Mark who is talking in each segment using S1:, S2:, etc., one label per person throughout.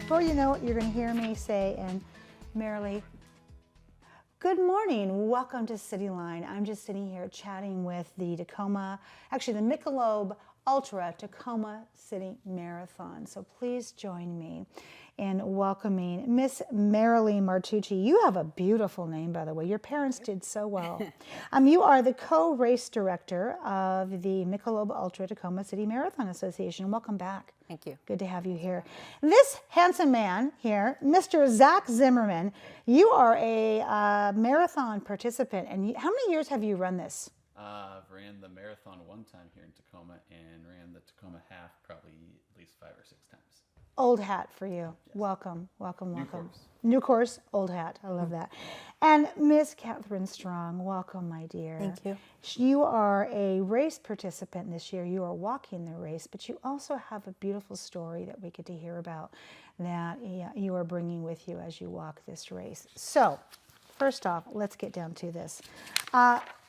S1: Before you know it, you're going to hear me say, and Marylee, good morning. Welcome to CityLine. I'm just sitting here chatting with the Tacoma, actually the Michelob Ultra Tacoma City Marathon. So please join me in welcoming Miss Marylee Martucci. You have a beautiful name, by the way. Your parents did so well. You are the co-race director of the Michelob Ultra Tacoma City Marathon Association. Welcome back.
S2: Thank you.
S1: Good to have you here. This handsome man here, Mr. Zach Zimmerman, you are a marathon participant. And how many years have you run this?
S3: I've ran the marathon one time here in Tacoma and ran the Tacoma half probably at least 5 or 6 times.
S1: Old hat for you.
S3: Yes.
S1: Welcome, welcome,
S3: New
S1: welcome.
S3: course.
S1: New course, old hat. I love that. And Miss Catherine Strong, welcome, my dear.
S2: Thank you.
S1: You are a race participant this year. You are walking the race, but you also have a beautiful story that we get to hear about that you are bringing with you as you walk this race. So, first off, let's get down to this.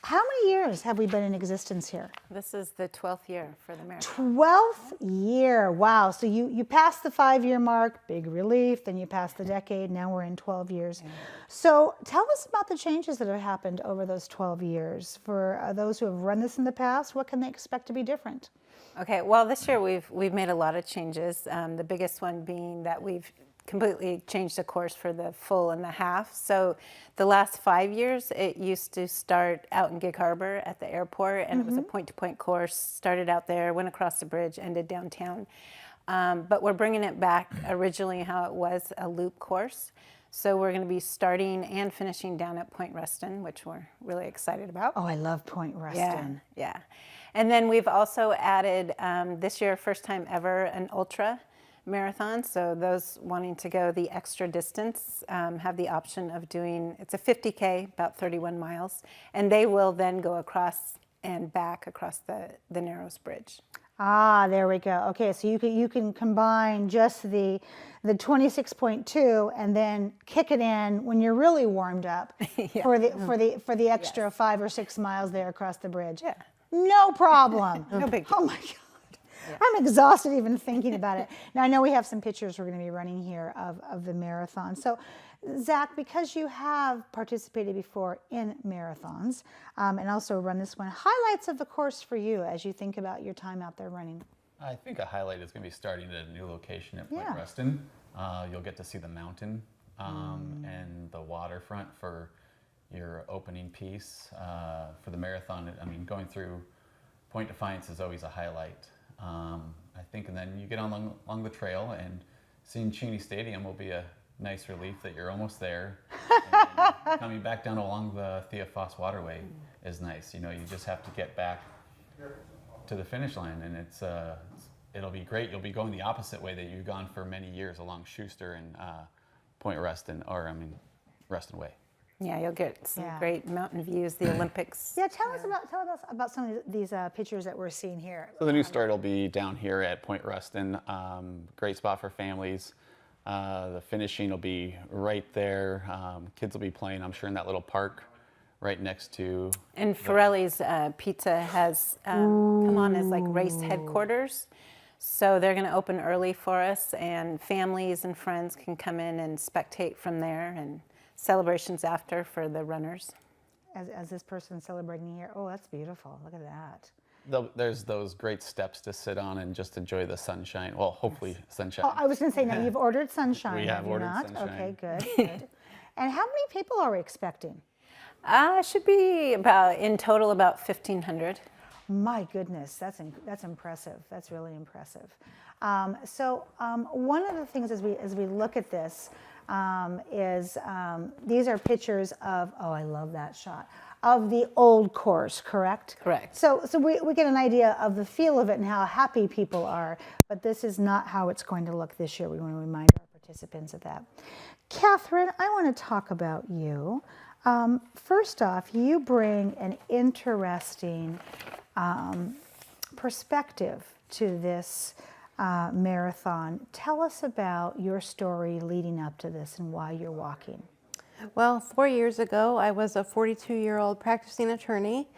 S1: How many years have we been in existence here?
S2: This is the 12th year for the marathon.
S1: 12th year. Wow. So you passed the 5-year mark, big relief. Then you passed the decade. Now we're in 12 years. Yeah. So tell us about the changes that have happened over those 12 years. For those who have run this in the past, what can they expect to be different?
S2: Okay. Well, this year we've made a lot of changes. The biggest one being that we've completely changed the course for the full and the half. So the last 5 years, it used to start out in Gig Harbor at the airport, and it was a point-to-point course. Started out there, went across the bridge, ended downtown. But we're bringing it back originally how it was, a loop course. So we're going to be starting and finishing down at Point Ruston, which we're really excited about.
S1: Oh, I love Point Ruston.
S2: Yeah. And then we've also added this year, first time ever, an ultra marathon. So those wanting to go the extra distance have the option of doing, it's a 50K, about 31 miles, and they will then go across and back across the Narrows Bridge.
S1: Ah, there we go. Okay, so you can combine just the 26.2 and then kick it in when you're really warmed up
S2: Yeah.
S1: for the extra yes. 5 or 6 miles there across the bridge.
S2: Yeah.
S1: No problem.
S2: No big deal.
S1: Oh my God. Yeah. I'm exhausted even thinking about it. Now, I know we have some pictures we're going to be running here of the marathon. So, Zach, because you have participated before in marathons and also run this one, highlights of the course for you as you think about your time out there running?
S3: I think a highlight is going to be starting at a new location at Point Ruston. You'll get to see the mountain and the waterfront for your opening piece. For the marathon, I mean, going through Point Defiance is always a highlight. I think, and then you get along the trail, and seeing Cheney Stadium will be a nice relief that you're almost there. And coming back down along the Thea Foss Waterway is nice. You know, you just have to get back to the finish line, and it'll be great. You'll be going the opposite way that you've gone for many years along Schuster and Point Ruston, Ruston Way.
S2: Yeah, you'll get some great mountain views, the Olympics.
S1: Yeah, tell us about some of these pictures that we're seeing here.
S3: So the new start will be down here at Point Ruston. Great spot for families. The finishing will be right there. Kids will be playing, I'm sure, in that little park right next to.
S2: And Forelli's Pizza has come on as like race headquarters. So they're going to open early for us, and families and friends can come in and spectate from there, and celebrations after for the runners.
S1: As this person's celebrating here, oh, that's beautiful. Look at that.
S3: There's those great steps to sit on and just enjoy the sunshine. Well, hopefully sunshine.
S1: Oh, I was going to say, now you've ordered sunshine.
S3: We have ordered
S1: not?
S3: sunshine.
S1: Okay, good. And how many people are we expecting?
S2: Should be in total about 1,500.
S1: My goodness, that's impressive. That's really impressive. So one of the things as we look at this is these are pictures of, oh, I love that shot, of the old course, correct?
S2: Correct.
S1: So we get an idea of the feel of it and how happy people are, but this is not how it's going to look this year. We want to remind our participants of that. Catherine, I want to talk about you. First off, you bring an interesting perspective to this marathon. Tell us about your story leading up to this and why you're walking.
S4: Well, 4 years ago, I was a 42-year-old practicing attorney,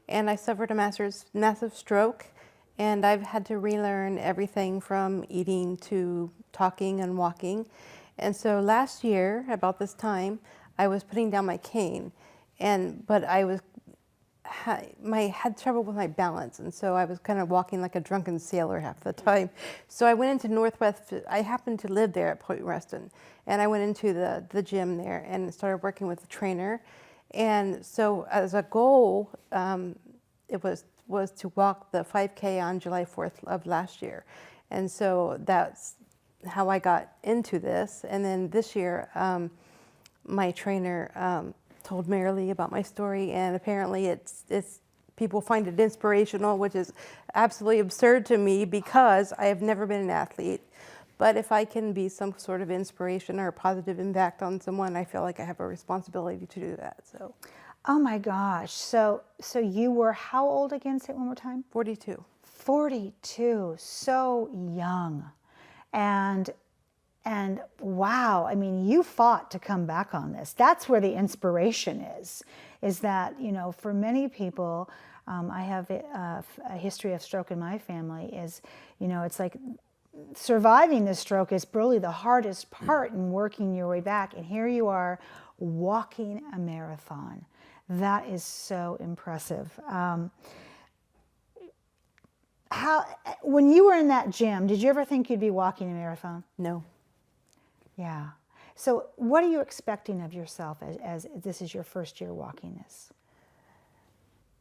S4: and I suffered a massive stroke And I've had to relearn everything from eating to talking and walking. And so last year, about this time, I was putting down my cane, but I had trouble with my balance, and so I was kind of walking like a drunken sailor half the time. So I went into Northwest. I happened to live there at Point Reston, and I went into the gym there and started working with the trainer. And so as a goal, it was to walk the 5K on July 4th of last year, and so that's how I got into this. And then this year, my trainer told Marylee about my story, and apparently it's people find it inspirational, which is absolutely absurd to me because I have never been an athlete. But if I can be some sort of inspiration or a positive impact on someone, I feel like I have a responsibility to do that. So,
S1: Oh my gosh. So you were how old again? Say it one more time.
S4: 42.
S1: 42. So young. And wow, I mean, you fought to come back on this. That's where the inspiration is that, you know, for many people, I have a history of stroke in my family is, you know, it's like surviving the stroke is really the hardest part in working your way back. And here you are walking a marathon. That is so impressive. When you were in that gym, did you ever think you'd be walking a marathon?
S4: No.
S1: Yeah. So what are you expecting of yourself as this is your first year walking this?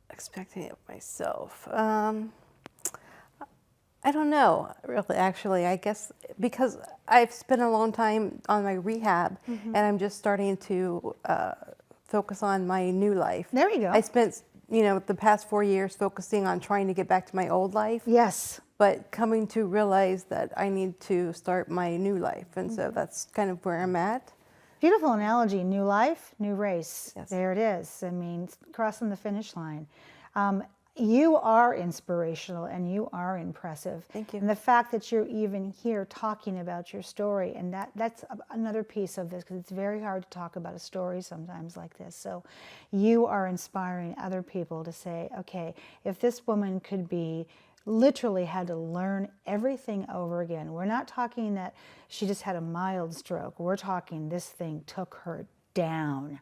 S4: Expecting it myself. I don't know, really, actually. I guess because I've spent a long time on my rehab, and I'm just starting to focus on my new life.
S1: There you go.
S4: I spent, you know, the past 4 years focusing on trying to get back to my old life.
S1: Yes.
S4: But coming to realize that I need to start my new life. And so that's kind of where I'm at.
S1: Beautiful analogy. New life, new race.
S4: Yes.
S1: There it is. I mean, crossing the finish line. You are inspirational and you are impressive.
S4: Thank you.
S1: And the fact that you're even here talking about your story, and that's another piece of this, because it's very hard to talk about a story sometimes like this. So you are inspiring other people to say, okay, if this woman could be literally had to learn everything over again. We're not talking that she just had a mild stroke. We're talking this thing took her down.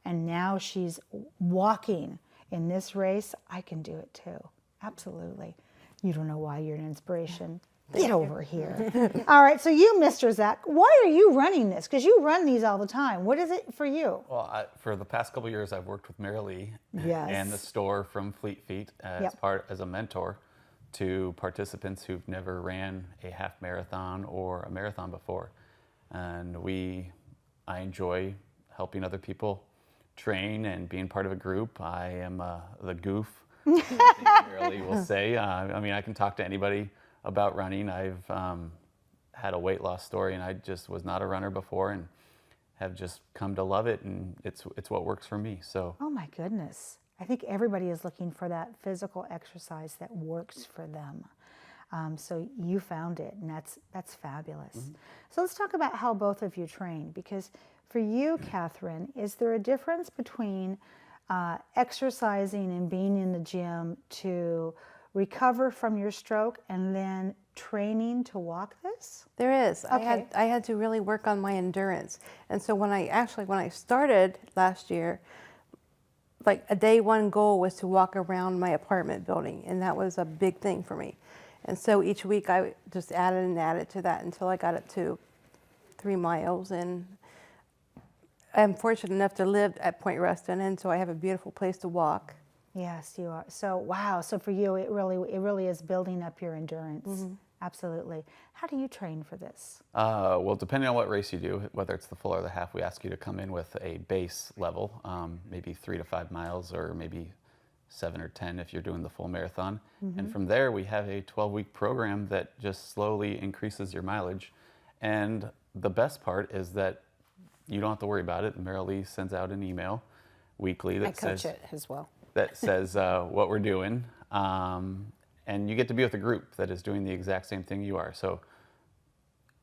S1: And now she's walking in this race. I can do it too. Absolutely. You don't know why you're an inspiration. Get over here. All right, so you, Mr. Zach, why are you running this? Because you run these all the time. What is it for you?
S3: Well, for the past couple of years, I've worked with Marylee
S1: Yes.
S3: and the store from Fleet Feet as a mentor to participants who've never ran a half marathon or a marathon before. And I enjoy helping other people train and being part of a group. I am the goof, I think Marylee will say. I mean, I can talk to anybody about running. I've had a weight loss story, and I just was not a runner before and have just come to love it, and it's what works for me. So.
S1: Oh my goodness. I think everybody is looking for that physical exercise that works for them. So you found it, and that's fabulous. Mm-hmm. So let's talk about how both of you train, because for you, Catherine, is there a difference between exercising and being in the gym to recover from your stroke and then training to walk this?
S4: There is.
S1: Okay.
S4: I had to really work on my endurance. And so when I started last year, like a day one goal was to walk around my apartment building, and that was a big thing for me. And so each week I just added and added to that until I got it to 3 miles. And I'm fortunate enough to live at Point Reston, and so I have a beautiful place to walk.
S1: Yes, you are. So wow. So for you, it really is building up your endurance. Mm-hmm. Absolutely. How do you train for this?
S3: Well, depending on what race you do, whether it's the full or the half, we ask you to come in with a base level, maybe 3 to 5 miles, or maybe 7 or 10 if you're doing the full marathon. Mm-hmm. And from there, we have a 12-week program that just slowly increases your mileage. And the best part is that you don't have to worry about it. Marylee sends out an email weekly that
S2: coach it as well.
S3: That says what we're doing. And you get to be with a group that is doing the exact same thing you are. So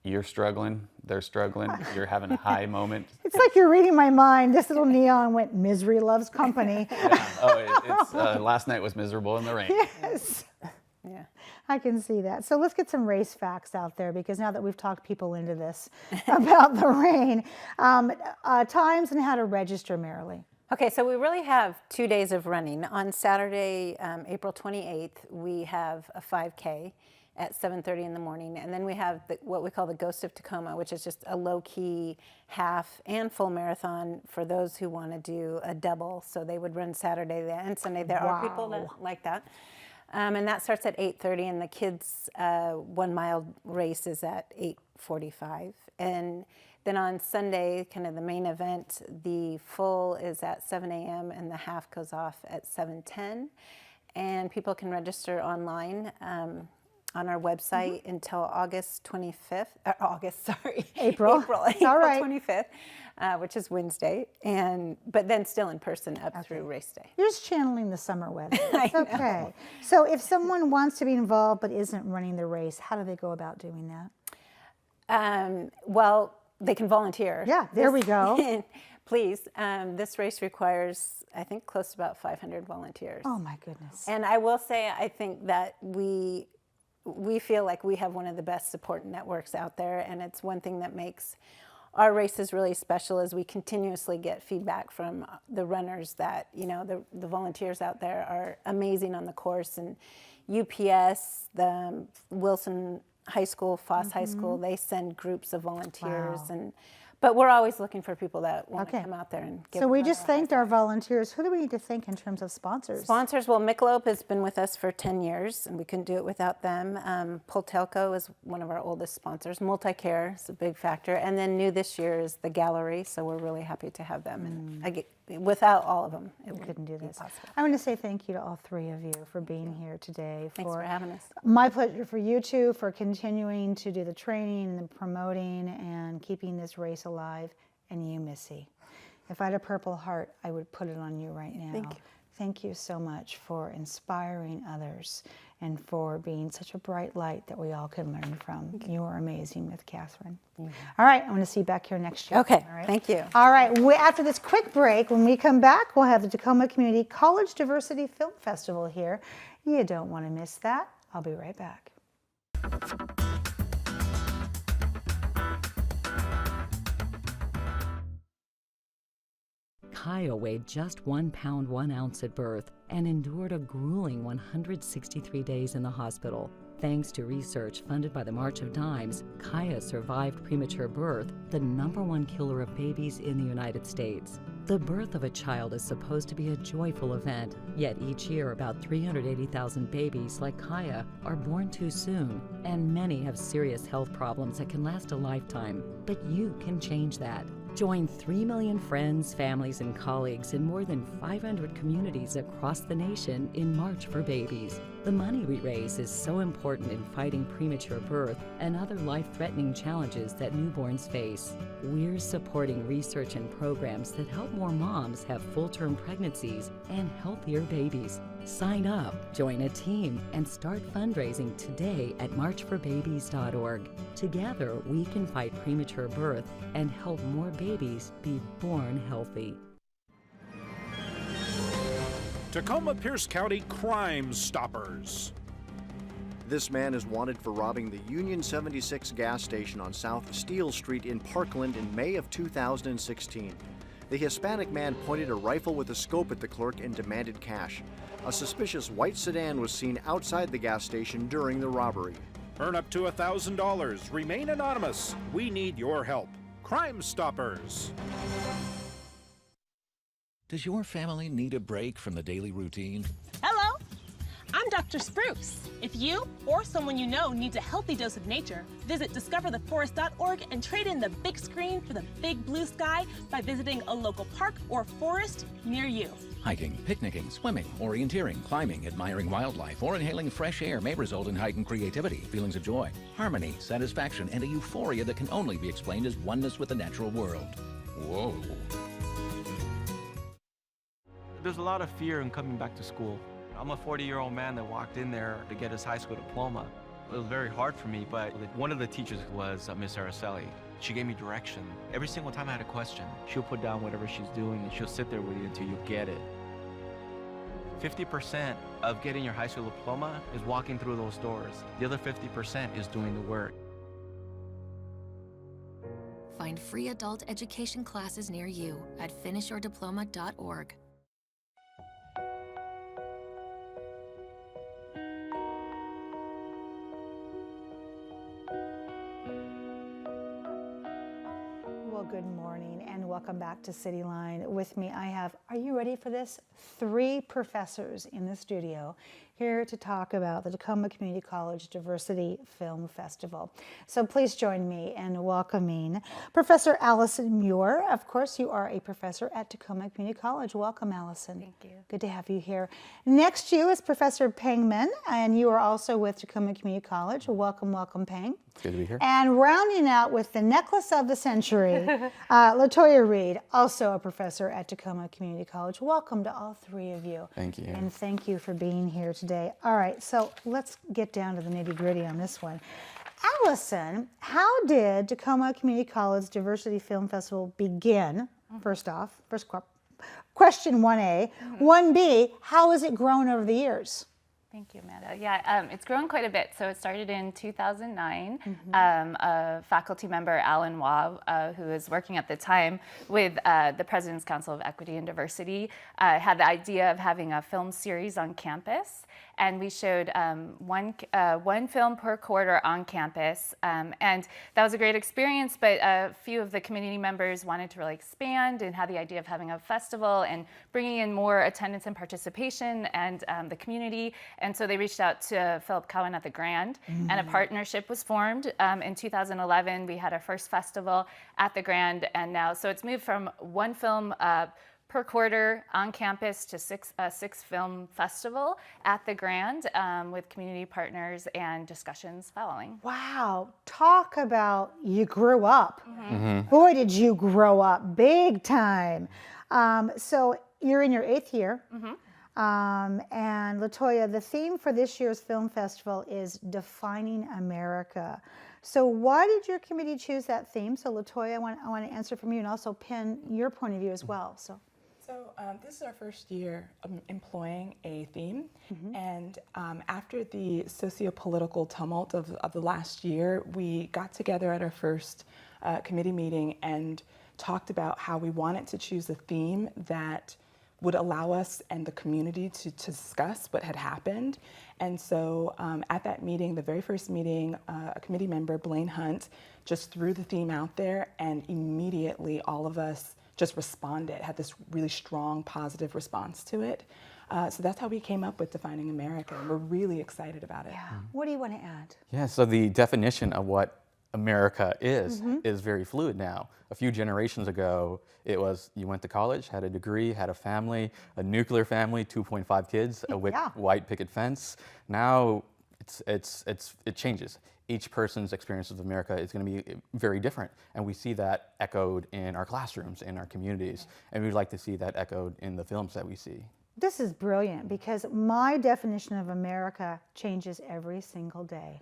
S3: you're struggling, they're struggling, you're having a high moment.
S1: It's like you're reading my mind. This little neon went, misery loves company.
S3: Yeah. Oh, last night was miserable in the rain.
S1: Yes.
S2: Yeah.
S1: I can see that. So let's get some race facts out there, because now that we've talked people into this about the rain, times and how to register, Marylee.
S2: Okay, so we really have 2 days of running. On Saturday, April 28th, we have a 5K at 7:30 in the morning, and then we have what we call the Ghost of Tacoma, which is just a low-key half and full marathon for those who want to do a double. So they would run Saturday and Sunday. There are people that like that. And that starts at 8:30, and the kids' 1 mile race is at 8:45. And then on Sunday, kind of the main event, the full is at 7 a.m. and the half goes off at 7:10. And people can register online on our website until August 25th, April
S1: All right.
S2: 25th, which is Wednesday, but then still in person up through race day.
S1: You're just channeling the summer weather. It's okay. So if someone wants to be involved but isn't running the race, how do they go about doing that?
S2: Well, they can volunteer.
S1: Yeah, there we go.
S2: Please. This race requires, I think, close to about 500 volunteers.
S1: Oh my goodness.
S2: And I will say, I think that we feel like we have one of the best support networks out there, and it's one thing that makes our races really special is we continuously get feedback from the runners that, the volunteers out there are amazing on the course, and UPS, the Wilson High School, Foss High School, they send groups of volunteers. But we're always looking for people that want to come out there and give.
S1: So we just thanked our volunteers. Who do we need to thank in terms of sponsors?
S2: Sponsors, well, Michelob has been with us for 10 years, and we couldn't do it without them. Poltelco is one of our oldest sponsors. Multicare is a big factor. And then new this year is the Gallery, so we're really happy to have them. And without all of them,
S1: we couldn't do this.
S2: Possible.
S1: I want to say thank you to all three of you for being here today.
S2: Thanks for having us.
S1: My pleasure for you two for continuing to do the training and the promoting and keeping this race alive. And you, Missy. If I had a Purple Heart, I would put it on you right now.
S2: Thank you.
S1: Thank you so much for inspiring others and for being such a bright light that we all can learn from. You are amazing with Catherine. All right, I want to see you back here next year.
S2: Okay,
S1: all right?
S2: thank you.
S1: All right, after this quick break, when we come back, we'll have the Tacoma Community College Diversity Film Festival here. You don't want to miss that. I'll be right back.
S5: Kaya weighed just 1 pound 1 ounce at birth and endured a grueling 163 days in the hospital. Thanks to research funded by the March of Dimes, Kaya survived premature birth, the #1 killer of babies in the United States. The birth of a child is supposed to be a joyful event, yet each year about 380,000 babies like Kaya are born too soon, and many have serious health problems that can last a lifetime. But you can change that. Join 3 million friends, families, and colleagues in more than 500 communities across the nation in March for Babies. The money we raise is so important in fighting premature birth and other life-threatening challenges that newborns face. We're supporting research and programs that help more moms have full-term pregnancies and healthier babies. Sign up, join a team, and start fundraising today at marchforbabies.org. Together, we can fight premature birth and help more babies be born healthy.
S6: Tacoma Pierce County Crime Stoppers.
S7: This man is wanted for robbing the Union 76 gas station on South Steele Street in Parkland in May of 2016. The Hispanic man pointed a rifle with a scope at the clerk and demanded cash. A suspicious white sedan was seen outside the gas station during the robbery.
S6: Earn up to $1,000. Remain anonymous. We need your help. Crime Stoppers.
S8: Does your family need a break from the daily routine?
S9: Hello, I'm Dr. Spruce. If you or someone you know needs a healthy dose of nature, visit discovertheforest.org and trade in the big screen for the big blue sky by visiting a local park or forest near you.
S8: Hiking, picnicking, swimming, orienteering, climbing, admiring wildlife, or inhaling fresh air may result in heightened creativity, feelings of joy, harmony, satisfaction, and a euphoria that can only be explained as oneness with the natural world. Whoa.
S10: There's a lot of fear in coming back to school. I'm a 40-year-old man that walked in there to get his high school diploma. It was very hard for me, but one of the teachers was Miss Araceli. She gave me direction. Every single time I had a question, she'll put down whatever she's doing and she'll sit there with you until you get it. 50% of getting your high school diploma is walking through those doors. The other 50% is doing the work.
S11: Find free adult education classes near you at finishyourdiploma.org.
S1: Well, good morning and welcome back to CityLine. With me, I have, are you ready for this? 3 professors in the studio here to talk about the Tacoma Community College Diversity Film Festival. So please join me in welcoming Professor Allison Muir. Of course, you are a professor at Tacoma Community College. Welcome, Allison.
S12: Thank you.
S1: Good to have you here. Next to you is Professor Peng Min, and you are also with Tacoma Community College. Welcome, welcome, Peng.
S3: It's good to be here.
S1: And rounding out with the necklace of the century, LaToya Reed, also a professor at Tacoma Community College. Welcome to all 3 of you.
S3: Thank you.
S1: And thank you for being here today. All right, so let's get down to the nitty-gritty on this one. Allison, how did Tacoma Community College Diversity Film Festival begin? First off, question 1A. 1B, how has it grown over the years?
S12: Thank you, Amanda. Yeah, it's grown quite a bit. So it started in 2009. A faculty member, Alan Waugh, who was working at the time with the President's Council of Equity and Diversity, had the idea of having a film series on campus. And we showed one film per quarter on campus. And that was a great experience, but a few of the community members wanted to really expand and had the idea of having a festival and bringing in more attendance and participation and the community. And so they reached out to Philip Cowan at the Grand, and a partnership was formed. In 2011, we had our first festival at the Grand, and now, so it's moved from one film per quarter on campus to six film festival at the Grand with community partners and discussions following.
S1: Wow, talk about you grew up. Boy, did you grow up big time. So you're in your 8th year. And LaToya, the theme for this year's film festival is Defining America. So why did your committee choose that theme? So LaToya, I want to answer from you and also pin your point of view as well. So
S13: this is our first year employing a theme, and after the socio-political tumult of the last year, we got together at our first committee meeting and talked about how we wanted to choose a theme that would allow us and the community to discuss what had happened. And so at that meeting, the very first meeting, a committee member, Blaine Hunt, just threw the theme out there, and immediately all of us just responded, had this really strong, positive response to it. So that's how we came up with Defining America, and we're really excited about it.
S1: yeah, what do you want to add?
S3: Yeah, so the definition of what America is very fluid now. A few generations ago, it was you went to college, had a degree, had a family, a nuclear family, 2.5 kids, a white picket fence. Now it changes. Each person's experience of America is going to be very different, and we see that echoed in our classrooms, in our communities, and we'd like to see that echoed in the films that we see.
S1: This is brilliant because my definition of America changes every single day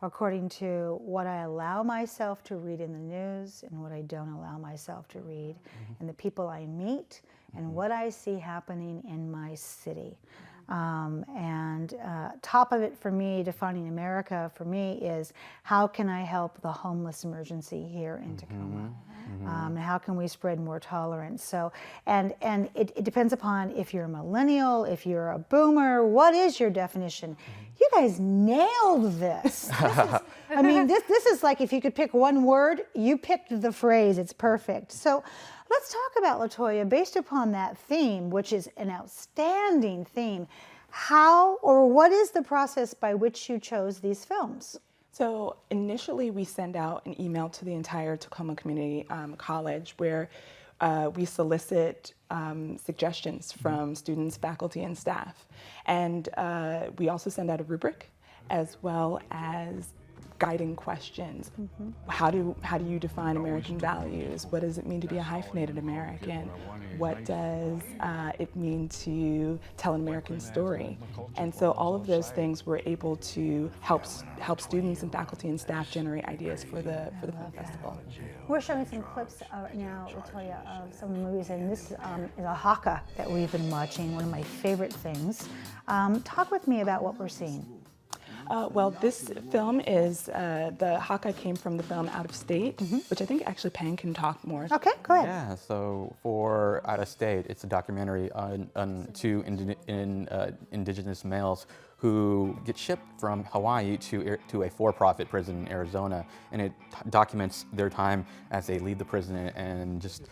S1: according to what I allow myself to read in the news and what I don't allow myself to read, and the people I meet and what I see happening in my city. Top of it for me, Defining America for me is how can I help the homeless emergency here in Tacoma? And how can we spread more tolerance? So, and it depends upon if you're a millennial, if you're a boomer, what is your definition? You guys nailed this. This is like if you could pick one word, you picked the phrase, it's perfect. So let's talk about, LaToya, based upon that theme, which is an outstanding theme, how or what is the process by which you chose these films?
S13: So initially we send out an email to the entire Tacoma Community College where we solicit suggestions from students, faculty, and staff. And we also send out a rubric as well as guiding questions. How do you define American values? What does it mean to be a hyphenated American? What does it mean to tell an American story? And so all of those things were able to help students and faculty and staff generate ideas for the film festival.
S1: We're showing some clips right now, Latoya, of some of the movies, and this is a haka that we've been watching, one of my favorite things. Talk with me about what we're seeing.
S13: Well, this film is, the haka came from the film Out of State, which I think actually Pang can talk more.
S1: Okay, go ahead.
S14: Yeah, so for Out of State, it's a documentary on two indigenous males who get shipped from Hawaii to a for-profit prison in Arizona, and it documents their time as they leave the prison and just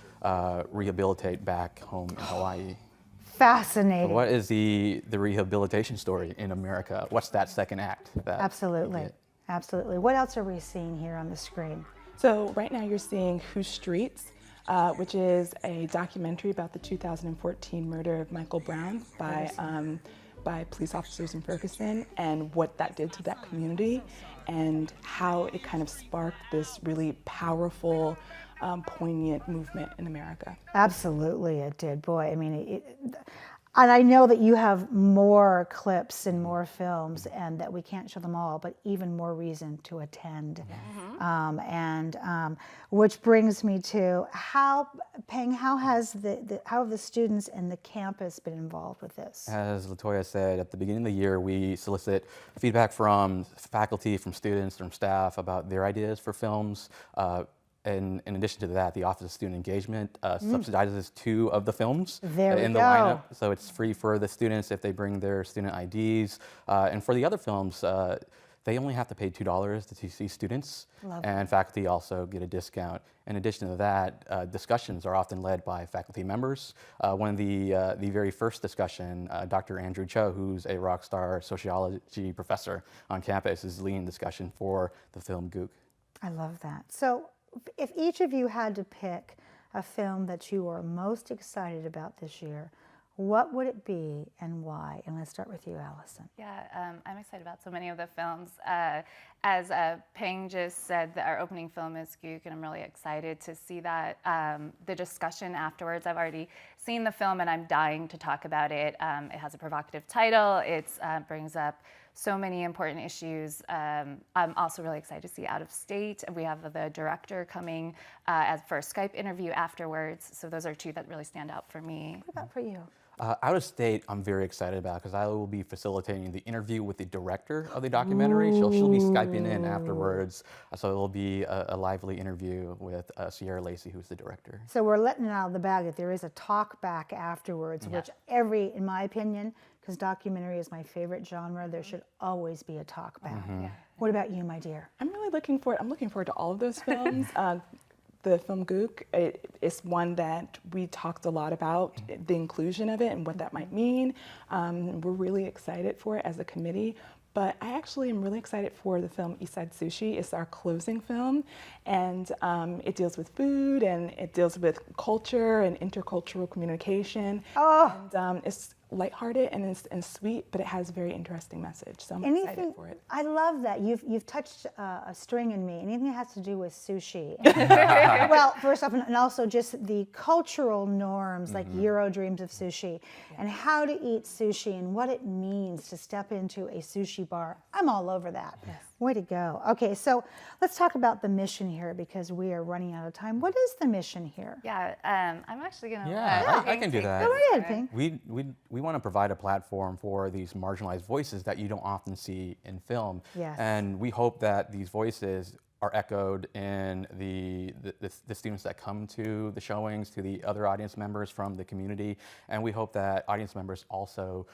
S14: rehabilitate back home in Hawaii.
S1: Fascinating.
S14: So what is the rehabilitation story in America? What's that second act?
S1: Absolutely, absolutely. What else are we seeing here on the screen?
S13: So right now you're seeing Whose Streets, which is a documentary about the 2014 murder of Michael Brown by police officers in Ferguson, and what that did to that community, and how it kind of sparked this really powerful, poignant movement in America.
S1: Absolutely, it did. Boy, I mean, and I know that you have more clips and more films, and that we can't show them all, but even more reason to attend. Which brings me to Peng, how have the students and the campus been involved with this?
S14: As Latoya said, at the beginning of the year, we solicit feedback from faculty, from students, from staff about their ideas for films. And in addition to that, the Office of Student Engagement subsidizes 2 of the films in the lineup. So it's free for the students if they bring their student IDs. And for the other films, they only have to pay $2 to see students. And faculty also get a discount. In addition to that, discussions are often led by faculty members. One of the very first discussion, Dr. Andrew Cho, who's a rock star sociology professor on campus, is leading discussion for the film Gook.
S1: I love that. So, if each of you had to pick a film that you are most excited about this year, what would it be and why? And let's start with you, Allison.
S12: Yeah, I'm excited about so many of the films. As Peng just said, our opening film is Gook, and I'm really excited to see that. The discussion afterwards, I've already seen the film and I'm dying to talk about it. It has a provocative title. It brings up so many important issues. I'm also really excited to see Out of State. We have the director coming for a Skype interview afterwards. So those are 2 that really stand out for me.
S1: What about for you?
S14: Out of State, I'm very excited about because I will be facilitating the interview with the director of the documentary. She'll be Skyping in afterwards, so it'll be a lively interview with Sierra Lacey, who's the director.
S1: So we're letting it out of the bag that there is a talk back afterwards, which in my opinion, because documentary is my favorite genre, there should always be a talk back. What about you, my dear?
S13: I'm looking forward to all of those films. The film Gook is one that we talked a lot about, the inclusion of it and what that might mean. We're really excited for it as a committee. But I actually am really excited for the film East Side Sushi. It's our closing film, and it deals with food, and it deals with culture and intercultural communication. And it's lighthearted and sweet, but it has a very interesting message. So I'm excited for it.
S1: I love that. You've touched a string in me. Anything that has to do with sushi. Well, first off, and also just the cultural norms, like Euro dreams of sushi, and how to eat sushi and what it means to step into a sushi bar. I'm all over that. Way to go. Okay, so let's talk about the mission here because we are running out of time. What is the mission here?
S12: Yeah, I'm actually going to
S14: I can do that.
S1: Go ahead, Ping.
S14: We want to provide a platform for these marginalized voices that you don't often see in film.
S1: Yes.
S14: And we hope that these voices are echoed in the students that come to the showings, to the other audience members from the community. And we hope that audience members also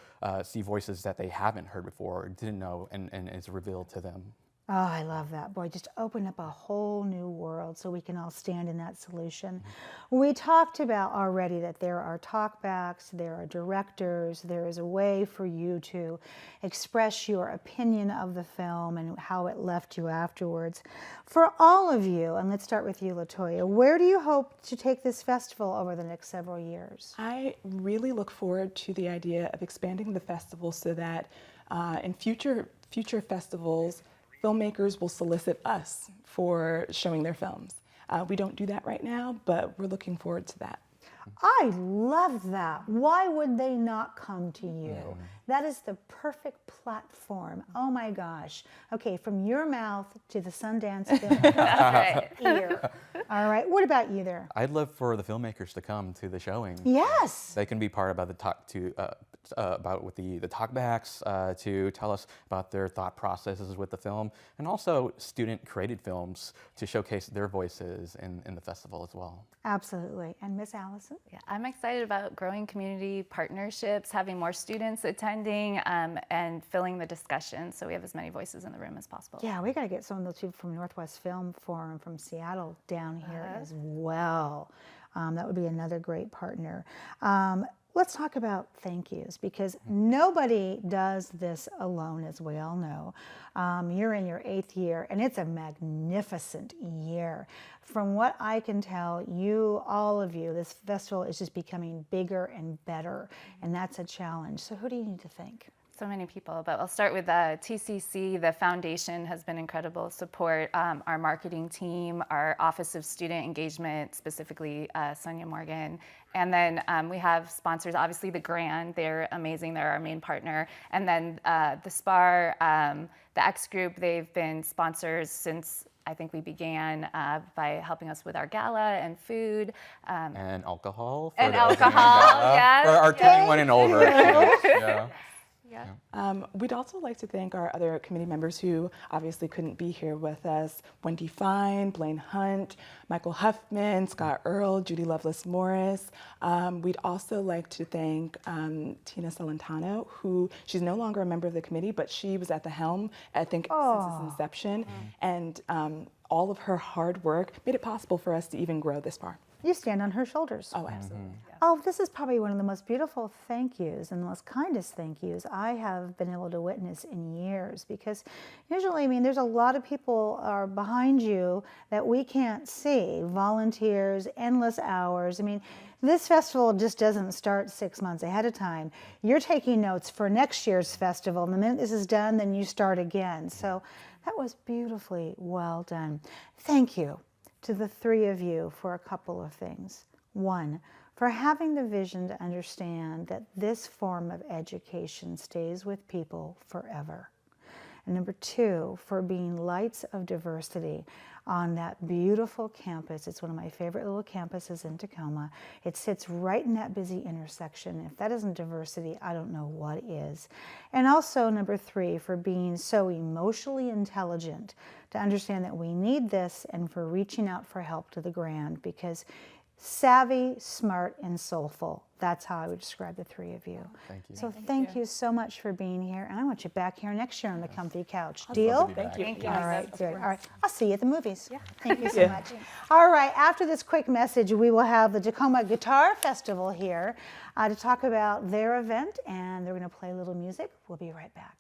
S14: see voices that they haven't heard before or didn't know, and it's revealed to them.
S1: Oh, I love that. Boy, just open up a whole new world so we can all stand in that solution. We talked about already that there are talkbacks, there are directors, there is a way for you to express your opinion of the film and how it left you afterwards. For all of you, and let's start with you, Latoya, where do you hope to take this festival over the next several years?
S13: I really look forward to the idea of expanding the festival so that in future festivals, filmmakers will solicit us for showing their films. We don't do that right now, but we're looking forward to that.
S1: I love that. Why would they not come to you? That is the perfect platform. Oh my gosh. Okay, from your mouth to the Sundance Film ear. All right, what about you there?
S14: I'd love for the filmmakers to come to the showing.
S1: Yes.
S14: They can be part about the talkbacks, to tell us about their thought processes with the film, and also student-created films to showcase their voices in the festival as well.
S1: Absolutely. And Miss Allison?
S12: Yeah, I'm excited about growing community partnerships, having more students attending, and filling the discussion so we have as many voices in the room as possible.
S1: Yeah, we got to get some of those people from Northwest Film Forum from Seattle down here as well. That would be another great partner. Let's talk about thank yous, because nobody does this alone, as we all know. You're in your 8th year, and it's a magnificent year. From what I can tell, all of you, this festival is just becoming bigger and better, and that's a challenge. So who do you need to thank?
S12: So many people, but I'll start with TCC. The foundation has been incredible support. Our marketing team, our Office of Student Engagement, specifically Sonia Morgan. And then we have sponsors, obviously the Grand, they're amazing, they're our main partner. And then the SPAR, the X Group, they've been sponsors since I think we began by helping us with our gala and food.
S14: And alcohol.
S12: Yes.
S14: For our 21 and over. Yeah.
S13: We'd also like to thank our other committee members who obviously couldn't be here with us. Wendy Fine, Blaine Hunt, Michael Huffman, Scott Earl, Judy Lovelace Morris. We'd also like to thank Tina Celentano, who she's no longer a member of the committee, but she was at the helm, I think, since its inception. And all of her hard work made it possible for us to even grow this far.
S1: You stand on her shoulders.
S13: Oh, absolutely.
S1: Oh, this is probably one of the most beautiful thank yous and the most kindest thank yous I have been able to witness in years, because usually, I mean, there's a lot of people are behind you that we can't see, volunteers, endless hours. I mean, this festival just doesn't start 6 months ahead of time. You're taking notes for next year's festival, and the minute this is done, then you start again. So that was beautifully well done. Thank you to the 3 of you for a couple of things. 1, for having the vision to understand that this form of education stays with people forever. And number 2, for being lights of diversity on that beautiful campus. It's one of my favorite little campuses in Tacoma. It sits right in that busy intersection. If that isn't diversity, I don't know what is. And also number 3, for being so emotionally intelligent to understand that we need this, and for reaching out for help to the Grand, because savvy, smart, and soulful. That's how I would describe the 3 of you.
S14: Thank you.
S1: So thank you so much for being here, and I want you back here next year on the comfy couch.
S14: I'd
S1: Deal?
S14: love to be
S13: Thank you.
S12: Thank you.
S1: All right, good. All right, I'll see you at the movies.
S12: Yeah.
S1: Thank you so much. All right, after this quick message, we will have the Tacoma Guitar Festival here to talk about their event, and they're going to play a little music. We'll be right back.